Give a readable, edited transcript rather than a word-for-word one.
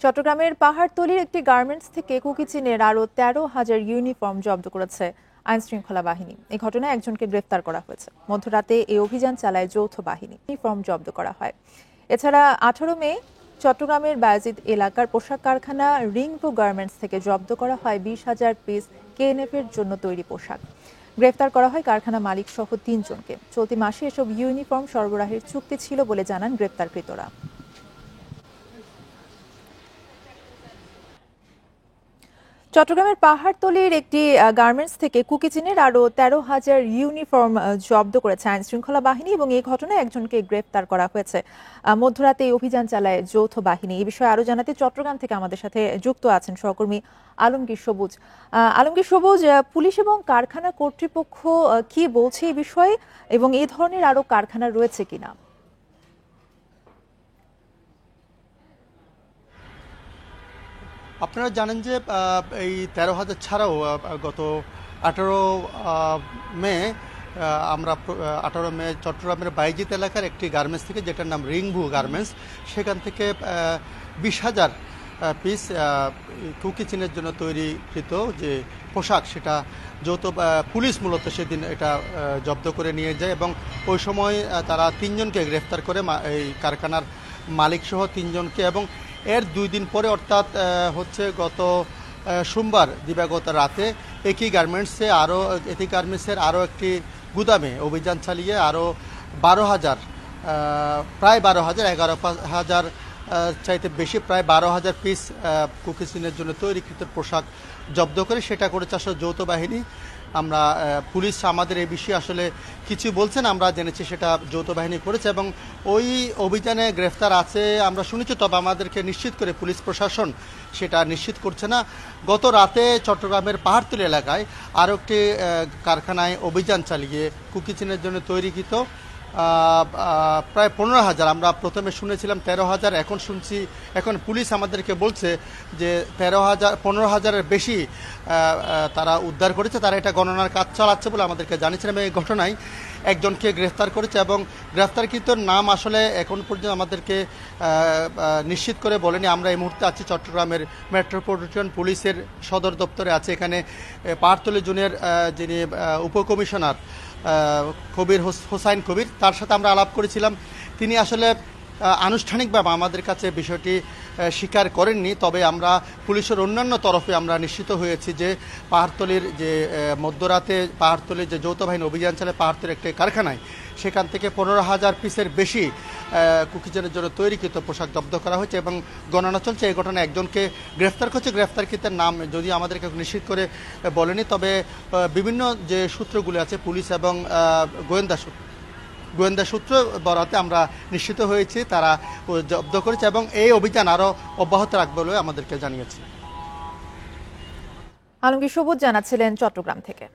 চট্টগ্রামের পাহাড়তলীর একটি গার্মেন্টস থেকে কুকি চীনের আরও ১৩,০০০ ইউনিফর্ম জব্দ করেছে আইনশৃঙ্খলা বাহিনী। এই ঘটনায় একজনকে গ্রেফতার করা হয়েছে। মধ্যরাতে এই অভিযান চালায় যৌথ বাহিনী। ইউনিফর্ম জব্দ করা হয়। এছাড়া ১৮ মে চট্টগ্রামের বায়েজিদ এলাকার পোশাক কারখানা রিংভু গার্মেন্টস থেকে জব্দ করা হয় ২০,০০০ পিস কেএনএফ এর জন্য তৈরি পোশাক। গ্রেফতার করা হয় কারখানা মালিক সহ ৩ জনকে। চলতি মাসে এসব ইউনিফর্ম সরবরাহের চুক্তি ছিল বলে জানান গ্রেফতারকৃতরা। চট্টগ্রামের পাহাড়তলীর একটি গার্মেন্টস থেকে কুকি চীনের আরও ১৩,০০০ ইউনিফর্ম জব্দ করেছে আইনশৃঙ্খলা বাহিনী এবং এই ঘটনায় একজনকে গ্রেফতার করা হয়েছে। মধ্যরাতে এই অভিযান চালায় যৌথ বাহিনী। এই বিষয়ে আরো জানাতে চট্টগ্রাম থেকে আমাদের সাথে যুক্ত আছেন সহকর্মী আলমগীর সবুজ। আলমগীর সবুজ, পুলিশ এবং কারখানা কর্তৃপক্ষ কি বলছে এই বিষয়ে এবং এই ধরনের আরো কারখানা রয়েছে কিনা? আপনারা জানেন যে এই ১৩,০০০ ছাড়াও গত ১৮ মে আমরা ১৮ মে চট্টগ্রামের বায়েজিদ এলাকার একটি গার্মেন্টস থেকে, যেটার নাম রিংভু গার্মেন্টস, সেখান থেকে ২০,০০০ পিস কুকি চীনের জন্য তৈরিকৃত যে পোশাক, সেটা যৌথ পুলিশ মূলত সেদিন এটা জব্দ করে নিয়ে যায় এবং ওই সময় তারা ৩ জনকে গ্রেফতার করে, এই কারখানার মালিকসহ ৩ জনকে। এবং এর ২ দিন পরে অর্থাৎ হচ্ছে গত সোমবার দিবাগত রাতে একই গার্মেন্টসের আরও একটি গুদামে অভিযান চালিয়ে আরও ১২,০০০ প্রায় ১২,০০০ ১১,০০০ চাইতে বেশি প্রায় ১২,০০০ পিস কুকি চীনের জন্য তৈরিকৃত পোশাক জব্দ করে। সেটা করেছে আসলে যৌথ বাহিনী। আমরা পুলিশ আমাদের এই বিষয়ে আসলে কিছু বলছেন, আমরা জেনেছি সেটা যৌথ বাহিনী করেছে এবং ওই অভিযানে গ্রেফতার আছে আমরা শুনেছি, তবে আমাদেরকে নিশ্চিত করে পুলিশ প্রশাসন সেটা নিশ্চিত করছে না। গত রাতে চট্টগ্রামের পাহাড়তলী এলাকায় আরও একটি কারখানায় অভিযান চালিয়ে কুকি চীনের জন্য তৈরিকৃত প্রায় ১৫,০০০, আমরা প্রথমে শুনেছিলাম ১৩,০০০, এখন পুলিশ আমাদেরকে বলছে যে ১৫,০০০-এর বেশি তারা উদ্ধার করেছে। তারা এটা গণনার কাজ চালাচ্ছে বলে আমাদেরকে জানিয়েছিলেন। এই ঘটনায় একজনকে গ্রেফতার করেছে এবং গ্রেফতারকৃত নাম আসলে এখন পর্যন্ত আমাদেরকে নিশ্চিত করে বলেনি। আমরা এই মুহূর্তে আছি চট্টগ্রামের মেট্রোপলিটন পুলিশের সদর দপ্তরে আছে। এখানে পাহাড়তলী জোনের যিনি উপকমিশনার হোসাইন কবির, তার সাথে আমরা আলাপ করেছিলাম। তিনি আসলে আনুষ্ঠানিকভাবে আমাদের কাছে বিষয়টি স্বীকার করেননি, তবে আমরা পুলিশের অন্যান্য তরফে আমরা নিশ্চিত হয়েছি যে পাহাড়তলীর যে মধ্যরাতে পাহাড়তলীর যে যৌথ বাহিনী অভিযান চালায় পাহাড়তলীর একটি কারখানায়, সেখান থেকে ১৫,০০০ পিসের বেশি কুকি চীনের জন্য তৈরিকৃত পোশাক জব্দ করা হয়েছে এবং গণনা চলছে। এই ঘটনায় একজনকে গ্রেফতার করছে। গ্রেফতারকৃতের নাম যদি আমাদেরকে নিশ্চিত করে বলেনি, তবে বিভিন্ন যে সূত্রগুলি আছে পুলিশ এবং গোয়েন্দা সূত্র বরাতে আমরা নিশ্চিত হয়েছি তারা জব্দ করেছে এবং এই অভিযান আরও অব্যাহত রাখবে বলে আমাদেরকে জানিয়েছে। আলমগীর সবুজ জানাচ্ছিলেন চট্টগ্রাম থেকে।